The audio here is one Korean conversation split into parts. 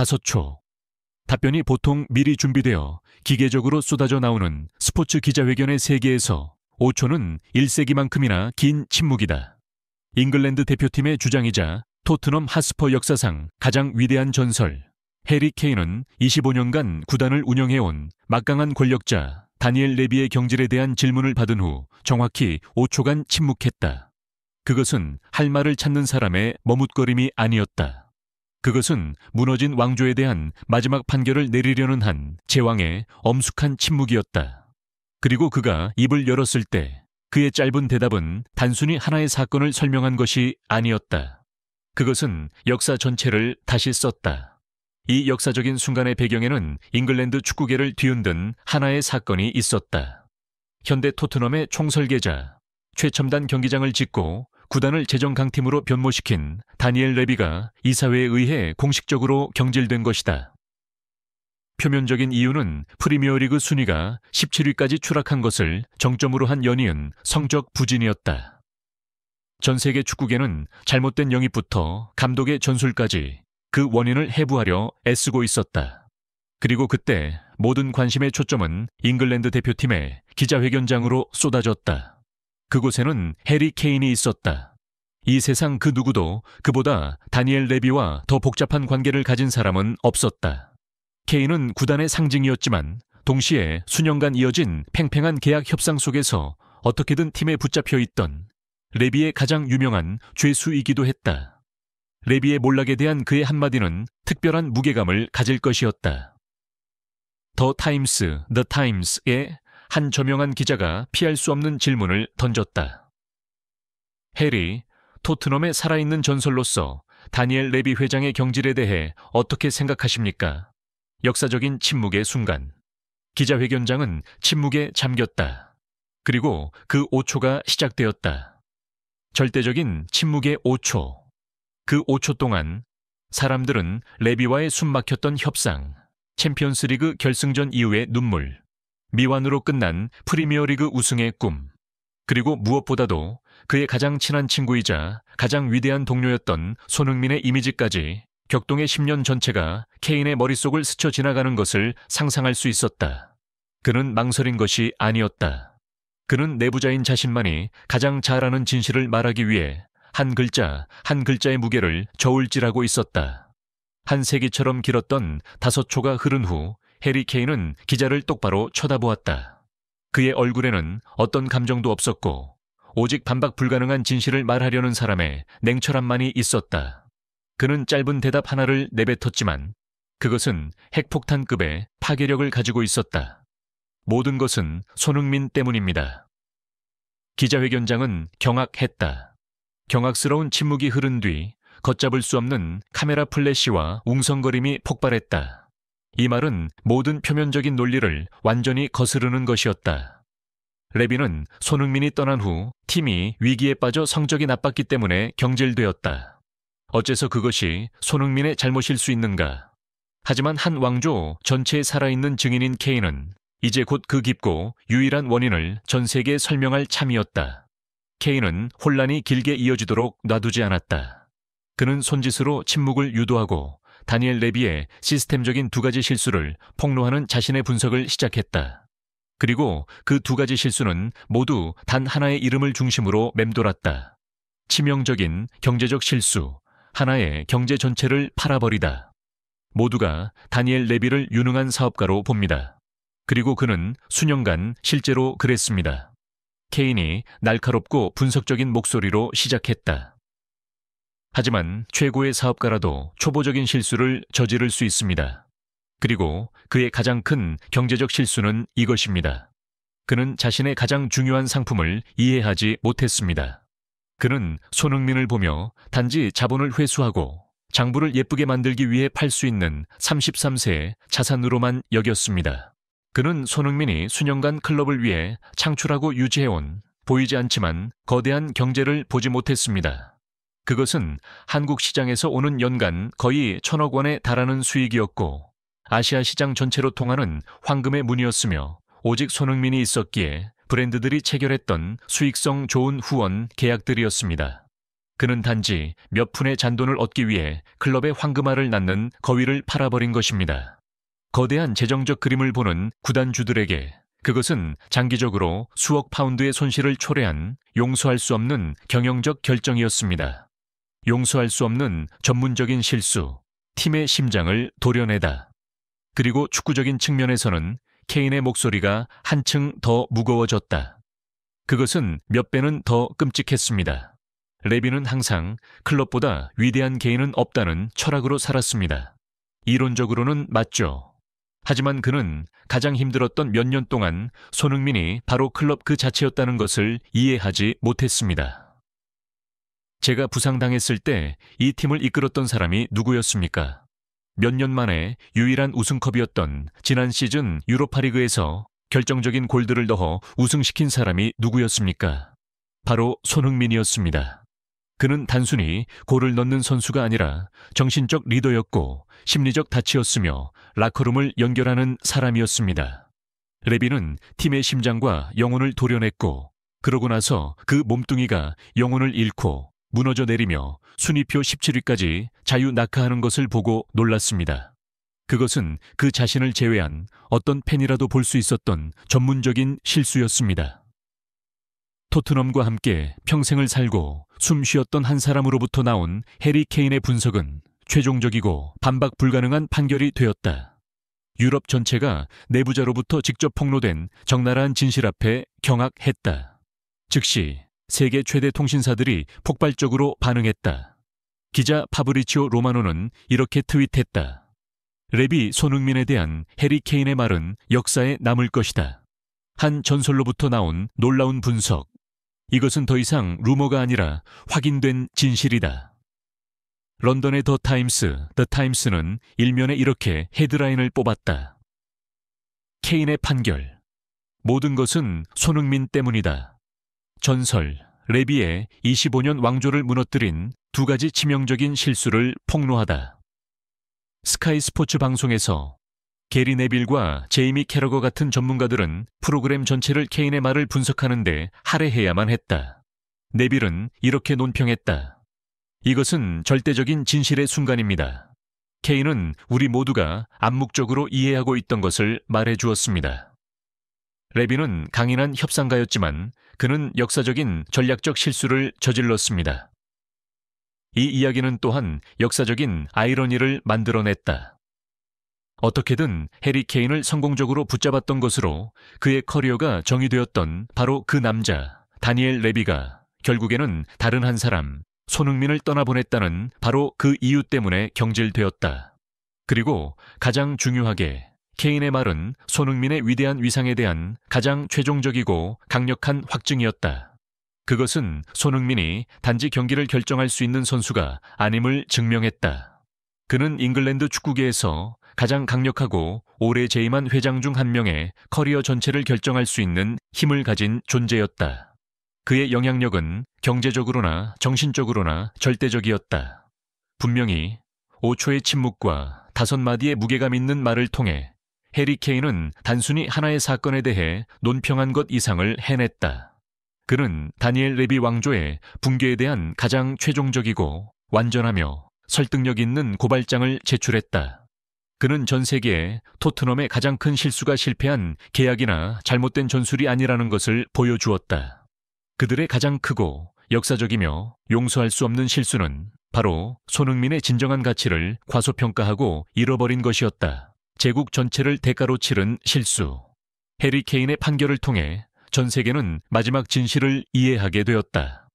5초. 답변이 보통 미리 준비되어 기계적으로 쏟아져 나오는 스포츠 기자회견의 세계에서 5초는 1세기만큼이나 긴 침묵이다. 잉글랜드 대표팀의 주장이자 토트넘 하스퍼 역사상 가장 위대한 전설 해리 케인은 25년간 구단을 운영해온 막강한 권력자 다니엘 레비의 경질에 대한 질문을 받은 후 정확히 5초간 침묵했다. 그것은 할 말을 찾는 사람의 머뭇거림이 아니었다. 그것은 무너진 왕조에 대한 마지막 판결을 내리려는 한 제왕의 엄숙한 침묵이었다. 그리고 그가 입을 열었을 때 그의 짧은 대답은 단순히 하나의 사건을 설명한 것이 아니었다. 그것은 역사 전체를 다시 썼다. 이 역사적인 순간의 배경에는 잉글랜드 축구계를 뒤흔든 하나의 사건이 있었다. 현대 토트넘의 총설계자, 최첨단 경기장을 짓고 구단을 재정 강팀으로 변모시킨 다니엘 레비가 이사회에 의해 공식적으로 경질된 것이다. 표면적인 이유는 프리미어리그 순위가 17위까지 추락한 것을 정점으로 한 연이은 성적 부진이었다. 전 세계 축구계는 잘못된 영입부터 감독의 전술까지 그 원인을 해부하려 애쓰고 있었다. 그리고 그때 모든 관심의 초점은 잉글랜드 대표팀의 기자회견장으로 쏟아졌다. 그곳에는 해리 케인이 있었다. 이 세상 그 누구도 그보다 다니엘 레비와 더 복잡한 관계를 가진 사람은 없었다. 케인은 구단의 상징이었지만 동시에 수년간 이어진 팽팽한 계약 협상 속에서 어떻게든 팀에 붙잡혀 있던 레비의 가장 유명한 죄수이기도 했다. 레비의 몰락에 대한 그의 한마디는 특별한 무게감을 가질 것이었다. 더 타임스의 한 저명한 기자가 피할 수 없는 질문을 던졌다. 해리, 토트넘의 살아있는 전설로서 다니엘 레비 회장의 경질에 대해 어떻게 생각하십니까? 역사적인 침묵의 순간. 기자회견장은 침묵에 잠겼다. 그리고 그 5초가 시작되었다. 절대적인 침묵의 5초. 그 5초 동안 사람들은 레비와의 숨막혔던 협상, 챔피언스리그 결승전 이후의 눈물, 미완으로 끝난 프리미어리그 우승의 꿈, 그리고 무엇보다도 그의 가장 친한 친구이자 가장 위대한 동료였던 손흥민의 이미지까지 격동의 10년 전체가 케인의 머릿속을 스쳐 지나가는 것을 상상할 수 있었다. 그는 망설인 것이 아니었다. 그는 내부자인 자신만이 가장 잘 아는 진실을 말하기 위해 한 글자, 한 글자의 무게를 저울질하고 있었다. 한 세기처럼 길었던 5초가 흐른 후 해리 케인은 기자를 똑바로 쳐다보았다. 그의 얼굴에는 어떤 감정도 없었고 오직 반박 불가능한 진실을 말하려는 사람의 냉철함만이 있었다. 그는 짧은 대답 하나를 내뱉었지만 그것은 핵폭탄급의 파괴력을 가지고 있었다. 모든 것은 손흥민 때문입니다. 기자회견장은 경악했다. 경악스러운 침묵이 흐른 뒤 걷잡을 수 없는 카메라 플래시와 웅성거림이 폭발했다. 이 말은 모든 표면적인 논리를 완전히 거스르는 것이었다. 레비는 손흥민이 떠난 후 팀이 위기에 빠져 성적이 나빴기 때문에 경질되었다. 어째서 그것이 손흥민의 잘못일 수 있는가? 하지만 한 왕조 전체에 살아있는 증인인 케인은 이제 곧 그 깊고 유일한 원인을 전 세계에 설명할 참이었다. 케인은 혼란이 길게 이어지도록 놔두지 않았다. 그는 손짓으로 침묵을 유도하고 다니엘 레비의 시스템적인 2가지 실수를 폭로하는 자신의 분석을 시작했다. 그리고 그 2가지 실수는 모두 단 하나의 이름을 중심으로 맴돌았다. 치명적인 경제적 실수, 하나의 경제 전체를 팔아버리다. 모두가 다니엘 레비를 유능한 사업가로 봅니다. 그리고 그는 수년간 실제로 그랬습니다. 케인이 날카롭고 분석적인 목소리로 시작했다. 하지만 최고의 사업가라도 초보적인 실수를 저지를 수 있습니다. 그리고 그의 가장 큰 경제적 실수는 이것입니다. 그는 자신의 가장 중요한 상품을 이해하지 못했습니다. 그는 손흥민을 보며 단지 자본을 회수하고 장부를 예쁘게 만들기 위해 팔 수 있는 33세의 자산으로만 여겼습니다. 그는 손흥민이 수년간 클럽을 위해 창출하고 유지해온 보이지 않지만 거대한 경제를 보지 못했습니다. 그것은 한국 시장에서 오는 연간 거의 1,000억 원에 달하는 수익이었고 아시아 시장 전체로 통하는 황금의 문이었으며 오직 손흥민이 있었기에 브랜드들이 체결했던 수익성 좋은 후원 계약들이었습니다. 그는 단지 몇 푼의 잔돈을 얻기 위해 클럽의 황금알을 낳는 거위를 팔아버린 것입니다. 거대한 재정적 그림을 보는 구단주들에게 그것은 장기적으로 수억 파운드의 손실을 초래한 용서할 수 없는 경영적 결정이었습니다. 용서할 수 없는 전문적인 실수, 팀의 심장을 도려내다. 그리고 축구적인 측면에서는 케인의 목소리가 한층 더 무거워졌다. 그것은 몇 배는 더 끔찍했습니다. 레비는 항상 클럽보다 위대한 개인은 없다는 철학으로 살았습니다. 이론적으로는 맞죠. 하지만 그는 가장 힘들었던 몇 년 동안 손흥민이 바로 클럽 그 자체였다는 것을 이해하지 못했습니다. 제가 부상당했을 때 이 팀을 이끌었던 사람이 누구였습니까? 몇 년 만에 유일한 우승컵이었던 지난 시즌 유로파리그에서 결정적인 골들을 넣어 우승시킨 사람이 누구였습니까? 바로 손흥민이었습니다. 그는 단순히 골을 넣는 선수가 아니라 정신적 리더였고 심리적 다치였으며 라커룸을 연결하는 사람이었습니다. 레비는 팀의 심장과 영혼을 도려냈고 그러고 나서 그 몸뚱이가 영혼을 잃고 무너져 내리며 순위표 17위까지 자유낙하하는 것을 보고 놀랐습니다. 그것은 그 자신을 제외한 어떤 팬이라도 볼 수 있었던 전문적인 실수였습니다. 토트넘과 함께 평생을 살고 숨 쉬었던 한 사람으로부터 나온 해리 케인의 분석은 최종적이고 반박 불가능한 판결이 되었다. 유럽 전체가 내부자로부터 직접 폭로된 적나라한 진실 앞에 경악했다. 즉시 세계 최대 통신사들이 폭발적으로 반응했다. 기자 파브리치오 로마노는 이렇게 트윗했다. 레비 손흥민에 대한 해리 케인의 말은 역사에 남을 것이다. 한 전설로부터 나온 놀라운 분석. 이것은 더 이상 루머가 아니라 확인된 진실이다. 런던의 더 타임스는 일면에 이렇게 헤드라인을 뽑았다. 케인의 판결. 모든 것은 손흥민 때문이다. 전설, 레비의 25년 왕조를 무너뜨린 두 가지 치명적인 실수를 폭로하다. 스카이 스포츠 방송에서 게리 네빌과 제이미 캐러거 같은 전문가들은 프로그램 전체를 케인의 말을 분석하는데 할애해야만 했다. 네빌은 이렇게 논평했다. 이것은 절대적인 진실의 순간입니다. 케인은 우리 모두가 암묵적으로 이해하고 있던 것을 말해 주었습니다. 레비는 강인한 협상가였지만 그는 역사적인 전략적 실수를 저질렀습니다. 이 이야기는 또한 역사적인 아이러니를 만들어냈다. 어떻게든 해리 케인을 성공적으로 붙잡았던 것으로 그의 커리어가 정의되었던 바로 그 남자 다니엘 레비가 결국에는 다른 한 사람 손흥민을 떠나보냈다는 바로 그 이유 때문에 경질되었다. 그리고 가장 중요하게 케인의 말은 손흥민의 위대한 위상에 대한 가장 최종적이고 강력한 확증이었다. 그것은 손흥민이 단지 경기를 결정할 수 있는 선수가 아님을 증명했다. 그는 잉글랜드 축구계에서 가장 강력하고 오래 재임한 회장 중 한 명의 커리어 전체를 결정할 수 있는 힘을 가진 존재였다. 그의 영향력은 경제적으로나 정신적으로나 절대적이었다. 분명히 5초의 침묵과 5마디의 무게감 있는 말을 통해 해리 케인은 단순히 하나의 사건에 대해 논평한 것 이상을 해냈다. 그는 다니엘 레비 왕조의 붕괴에 대한 가장 최종적이고 완전하며 설득력 있는 고발장을 제출했다. 그는 전 세계에 토트넘의 가장 큰 실수가 실패한 계약이나 잘못된 전술이 아니라는 것을 보여주었다. 그들의 가장 크고 역사적이며 용서할 수 없는 실수는 바로 손흥민의 진정한 가치를 과소평가하고 잃어버린 것이었다. 제국 전체를 대가로 치른 실수. 해리 케인의 판결을 통해 전 세계는 마지막 진실을 이해하게 되었다.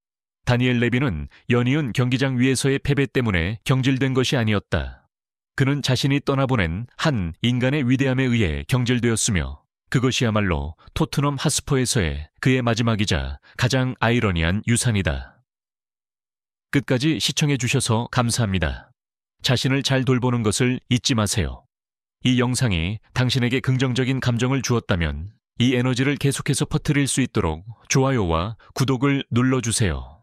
다니엘 레비는 연이은 경기장 위에서의 패배 때문에 경질된 것이 아니었다. 그는 자신이 떠나보낸 한 인간의 위대함에 의해 경질되었으며 그것이야말로 토트넘 하스퍼에서의 그의 마지막이자 가장 아이러니한 유산이다. 끝까지 시청해 주셔서 감사합니다. 자신을 잘 돌보는 것을 잊지 마세요. 이 영상이 당신에게 긍정적인 감정을 주었다면 이 에너지를 계속해서 퍼뜨릴 수 있도록 좋아요와 구독을 눌러주세요.